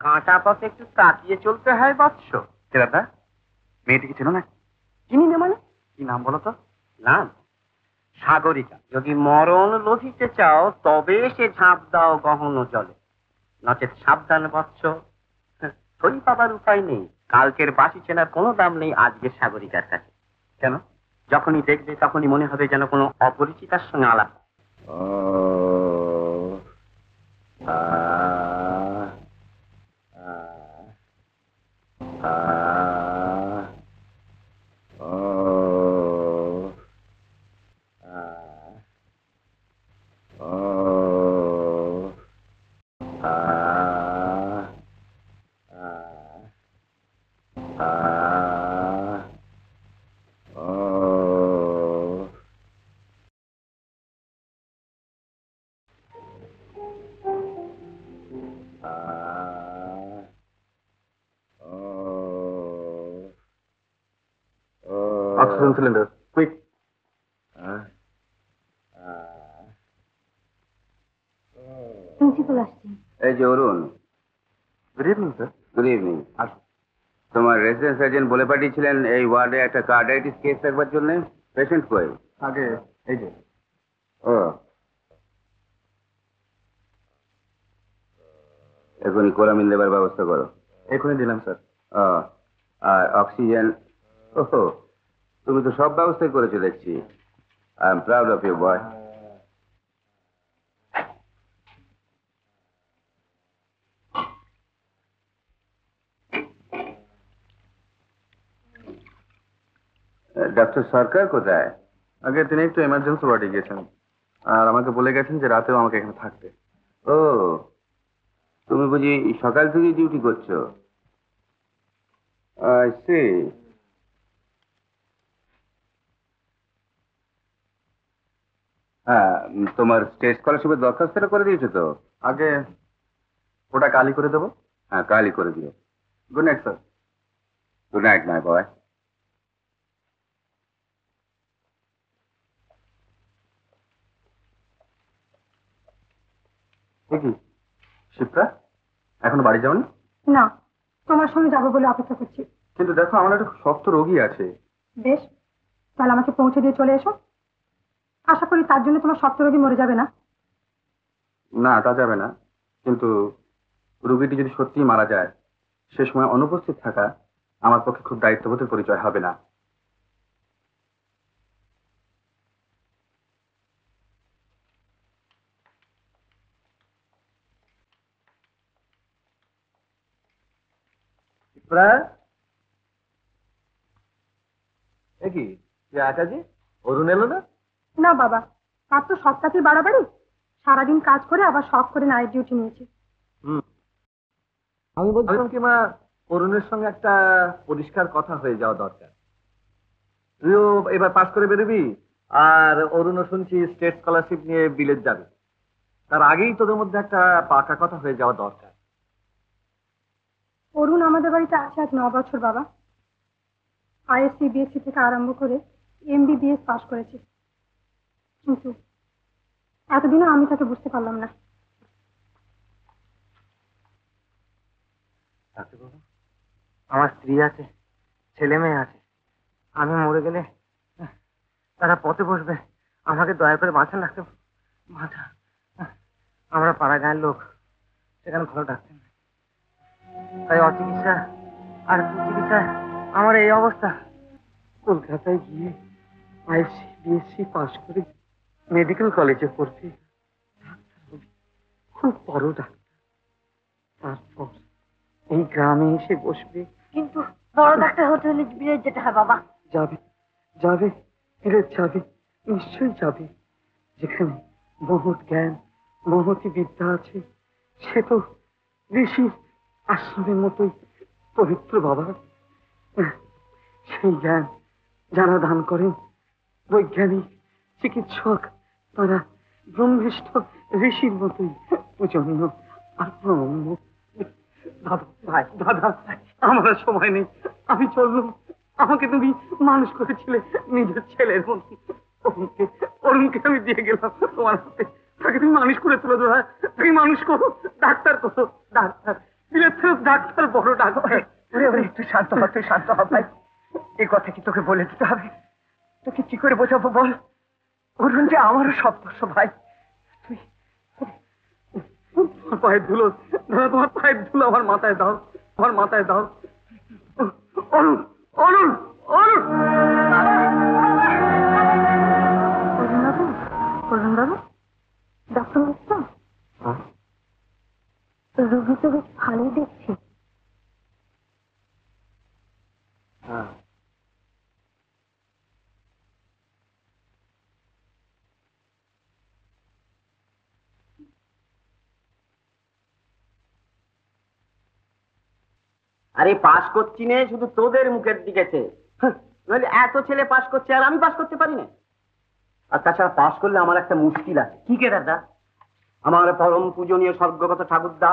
কাঁটা পথে একটু তাকিয়ে চলতে হয় বৎস। দাদা, মেয়েটিকে চেনো না? চিনি না মানে? কি নাম বলো তো? নাম সাগরিকা। যদি মরণ লভিতে চাও তবে সে ঝাঁপ দাও গহন জলে, নচেত সাবধান বৎস। ছড়ি পাবার উপায় নেই। কালকের বাসি চেনার কোনো দাম নেই আজকের সাগরিকার কাছে। কেন? যখনই দেখবে তখনই মনে হবে যেন কোনো অপরিচিতার সঙ্গে আলাপ। Oxygen cylinder, quick. প্রিন্সিপাল আসছেন। এই যে Arun. Good evening sir. Good evening. তোমার রেসিডেন্ট সার্জন বলে পাঠিয়েছিলেন এই ওয়ার্ডে একটা কার্ডাইটিস কেস রাখবার জন্য। পেশেন্ট কই? আগে এই যে। ও, এখনই কোলামিন দেবার ব্যবস্থা করো। এখনই দিলাম স্যার। ও, আর অক্সিজেন। ওহো, তুমি তো সব ব্যবস্থাই করেছো দেখছি। I am proud of you boy. Doctor Sarkar কোথায়? আগে তিনি একটু এমার্জেন্সি ওয়ার্ডে গিয়েছেন, আর আমাকে বলে গেছেন যে রাতেও আমাকে এখানে থাকতে। ও, তুমি বুঝি সকাল থেকে ডিউটি করছো? I see. হ্যাঁ, তোমার স্টেট স্কলারশিপের দরখাস্তটা করে দিয়েছো তো? আগে ওটা কালই করে দেবো। হ্যাঁ, কালই করে দিও। Good night sir. Good night my boy. কি শিপ্রা, এখনো বাড়ি যাওনি? না, তোমার সঙ্গে যাবো বলে অপেক্ষা করছি। কিন্তু দেখো, আমার একটা শক্ত রোগী আছে। বেশ, তাহলে আমাকে পৌঁছে দিয়ে চলে এসো। আশা করি তার জন্য তোমার শক্ত রোগী মরে যাবে না। না, তা যাবে না, কিন্তু রোগীটি যদি সত্যিই মারা যায় সে সময় অনুপস্থিত থাকা আমার পক্ষে খুব দায়িত্ববোধের পরিচয় হবে না। কি আচাজি, অরুণ এলো না? না বাবা, তার তো সবটাতেই বাড়াবাড়ি। সারাদিন কাজ করে আবার শখ করে নাইট ডিউটি নিয়েছে। আমি বলছিলাম কি মা, অরুণের সঙ্গে একটা পরিষ্কার কথা হয়ে যাওয়া দরকার। তুইও এবার পাস করে বেরোবি, আর অরুণও শুনছি স্টেট স্কলারশিপ নিয়ে বিলেত যাবে। তার আগেই তোদের মধ্যে একটা পাকা কথা হয়ে যাওয়া দরকার। অরুণ আমাদের বাড়িতে আছে আজ 9 বছর বাবা। আইএসসি বিএসসি থেকে আরম্ভ করে এমবিবিএস পাশ করেছে, কিন্তু এতদিনও আমি তাকে বুঝতে পারলাম না। আমার স্ত্রী আছে, ছেলে মেয়ে আছে। আমি মরে গেলে তারা পথে বসবে। আমাকে দয়া করে বাঁচান ডাক্তার, বাঁচা। আমরা পাড়া গায়ের লোক, সেখানে ভালো ডাক্তার নেই। তাই অচিকিৎসা আর চিকিৎসা আমার এই অবস্থা। কলকাতায় গিয়ে আইএসসি বিএসসি পাশ করে মেডিকেল কলেজে পড়ছি, খুব বড় ডাক্তার। তারপর এই গ্রামে এসে বসবে। কিন্তু বড় ডাক্তার হতে হলে বিলেত যেতে হয় বাবা। যাবে যাবে, বিলেত যাবে, নিশ্চয়ই যাবে। যেখানে মহৎ জ্ঞান মহতি বিদ্যা আছে, সে তো ঋষি আশ্রমের মতোই পবিত্র বাবা। সেই জ্ঞান যারা দান করেন, বৈজ্ঞানিক চিকিৎসক, তারা ব্রহ্মিষ্ঠ ঋষির মতোই পূজনীয় আর প্রণম্য। দাদা ভাই, দাদা, আমার আর সময় নেই, আমি চললাম। আমাকে তুমি মানুষ করেছিলে নিজের ছেলের মতো। অরুণকে আমি দিয়ে গেলাম তোমার হাতে। তাকে তুমি মানুষ করে তুলে দাদা, তাকে মানুষ করো, ডাক্তার করো, ডাক্তার। ডাক্তার, বড় ডাক্তার। ওরে ওরে, একটু শান্ত হ, তুই শান্ত হ ভাই। এই কথা কি তোকে বলে দিতে হবে? তোকে কি করে বোঝাবো বল? অরুণ যে আমারও সপ্তর্ষ ভাই। তুই পায়ের ধুলো, তোমার পায়ের ধুলো আমার মাথায় দাও, আমার মাথায় দাও। অরুণ, অরুণ, অরুণ। অরুণ বাবু, ডক্টর মিশ্র, রোগী তো বেশ ভালোই দেখছি। আরে পাস করছি নে, শুধু তোদের মুখের দিকেছে। নইলে এত ছেলে পাস করছে আর আমি পাস করতে পারি না। আর তাছাড়া পাস করলে আমার একটা মুশকিল আছে। কি কে দাদা? আমার পরম পূজনীয় স্বর্গগত ঠাকুরদা,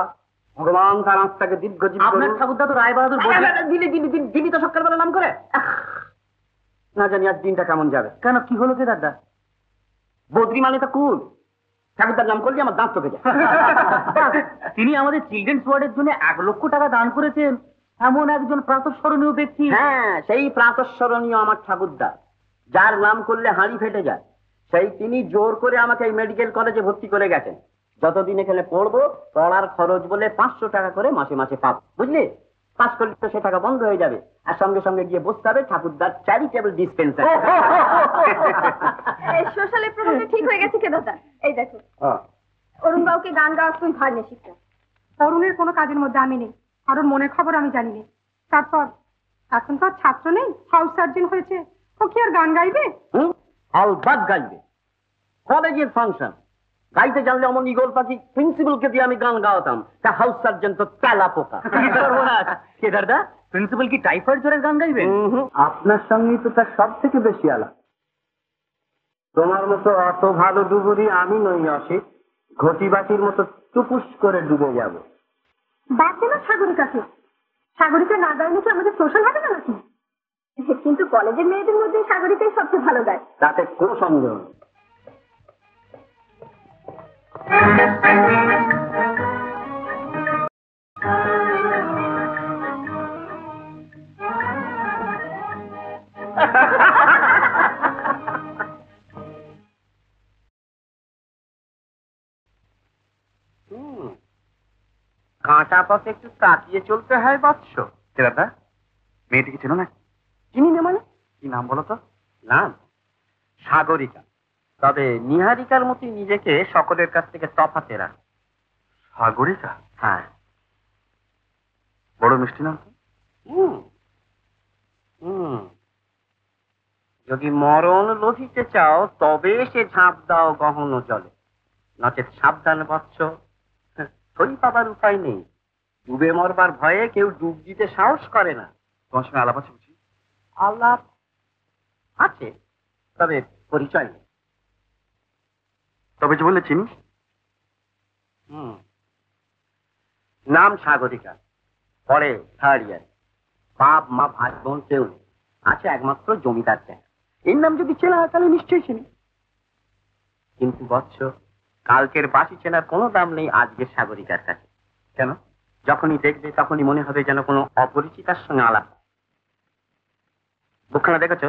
ভগবান তার আত্মাকে দীর্ঘজীবী করুন। আপনার ঠাকুরদা তো রায় বাহাদুর দিলি তো সকালবেলা নাম করে। না জানি আজ দিনটা কেমন যাবে। কেন, কি হলো কে দাদা? বদ্রি মানে তো কুল। ঠাকুরদার নাম করলে আমার দাঁত চোখে যায়। তিনি আমাদের চিলড্রেন্স ওয়ার্ডের জন্য 1 লক্ষ টাকা দান করেছেন, এমন একজন প্রাতঃস্মরণীয় ব্যক্তি। হ্যাঁ, সেই প্রাতঃস্মরণীয় আমার ঠাকুরদা, যার নাম করলে হাঁড়ি ফেটে যায়, সেই তিনি জোর করে আমাকে এই মেডিকেল কলেজে ভর্তি করে গেছেন। যতদিন এখানে পড়বো, পড়ার খরচ বলে 500 টাকা করে মাসে মাসে পাবো, বুঝলি? পাস করলে তো সে টাকা বন্ধ হয়ে যাবে, আর সঙ্গে সঙ্গে গিয়ে বসতে হবে ঠাকুরদার চ্যারিটেবল ডিসপেন্সার। সোশ্যালের প্রবলেম ঠিক হয়ে গেছে কে দাদা? এই দেখো, অরুণ বাবুকে গান গাওয়া তুই ভার নে শিখতে। অরুণের কোনো কাজের মধ্যে আমি নেই, কারণ মনের খবর আমি জানি না। তারপর এখন তো আর ছাত্র নেই, হাউস সার্জন হয়েছে, ও কি আর গান গাইবে? আলবাত গাইবে, কলেজের ফাংশন গাইতে জানলে অমন ইগল পাখি প্রিন্সিপালকে দিয়ে আমি গান গাওয়াতাম, তা হাউস সার্জন তো তেলা পোকা। কেদারদা, প্রিন্সিপাল কি টাইফয়েড জ্বরের গান গাইবে? আপনার সঙ্গে তো তার সব থেকে বেশি আলাপ। তোমার মতো অত ভালো ডুবুরি আমি নই অসিত, ঘটিবাসীর মতো টুপুস করে ডুবে যাব। বাদ না সাগরিকাকে, সাগরিকা না গাইলে কি আমাদের সোশ্যাল হবে না নাকি? কিন্তু কলেজের মেয়েদের মধ্যে সাগরিকাই সবচেয়ে ভালো গায়, তাতে কোনো সন্দেহ নেই। কাঁটা পথে একটু তাকিয়ে চলতে হয় বৎস। দাদা, মেয়েটিকে চেনো না? চিনি না মানে? কি নাম বলো তো? নাম সাগরিকা, তবে নিহারিকার মতোই নিজেকে সকলের কাছ থেকে তফাতে রাখে। সাগরিকা? হ্যাঁ। বড় মিষ্টি নাম তো। যদি মরণ লভিতে চাও তবে সে ঝাঁপ দাও গহন জলে, নচেত সাবধান বৎস, সই পাবার উপায় নেই। ডুবে মরবার ভয়ে কেউ ডুব দিতে সাহস করে না। তোমার সঙ্গে আলাপ আছে বুঝি? আলাপ আছে, তবে পরিচয় নেই। তবে যে বললে চিনিস? নাম সাগরিকা, পরে 3rd ইয়ার, বাপ মা ভাই বোন কেউ নেই, আছে একমাত্র জমিদার চেনা। এর নাম যদি চেনা হয় তাহলে নিশ্চয়ই চিনি। কিন্তু বৎস, কালকের বাসি চেনার কোনো দাম নেই আজকের সাগরিকার কাছে। কেন? যখনই দেখবে তখনই মনে হবে যেন কোনো অপরিচিতার সঙ্গে আলাপ। বুকখানা দেখেছ?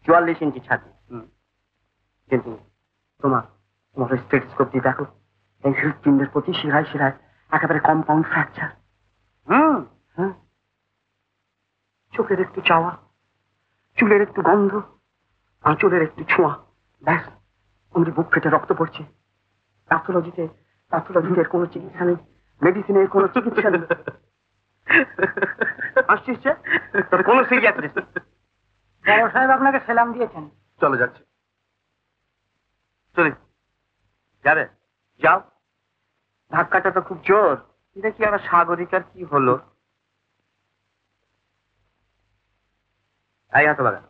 44 ইঞ্চি ছাতি। কিন্তু তোমার স্টেথোস্কোপ দিয়ে দেখো, এই হৃৎপিণ্ডের প্রতি শিরায় শিরায় একেবারে কম্পাউন্ড ফ্র্যাকচার। চোখের একটু চাওয়া, চুলের একটু গন্ধ, আঁচলের একটু ছোঁয়া, ব্যাস অমনি বুক ফেটে রক্ত পড়ছে। প্যাথোলজিতে এর কোনো চিকিৎসা নেই, মেডিসিনের কোনো চিকিৎসা নেই। আসছিস তোর কোনো সিরিয়াসনেস নেই। বড় সাহেব আপনাকে সেলাম দিয়েছেন। চলো যাচ্ছি। চলি, যাবে? যাও। ধাক্কাটা তো খুব জোর। দেখি আবার সাগরিকার কি হলো। এই হাতে বাগা,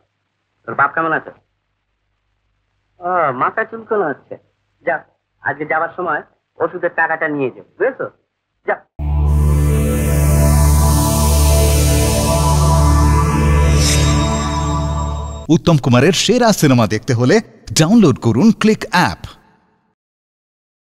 তোর বাপ কেমন আছে? মাথা চুলকানো হচ্ছে। যা, আজকে যাবার সময় ওষুধের টাকাটা নিয়ে যাও, বুঝেছো? যা। উত্তম কুমারের সেরা সিনেমা দেখতে হলে ডাউনলোড করুন ক্লিক অ্যাপ।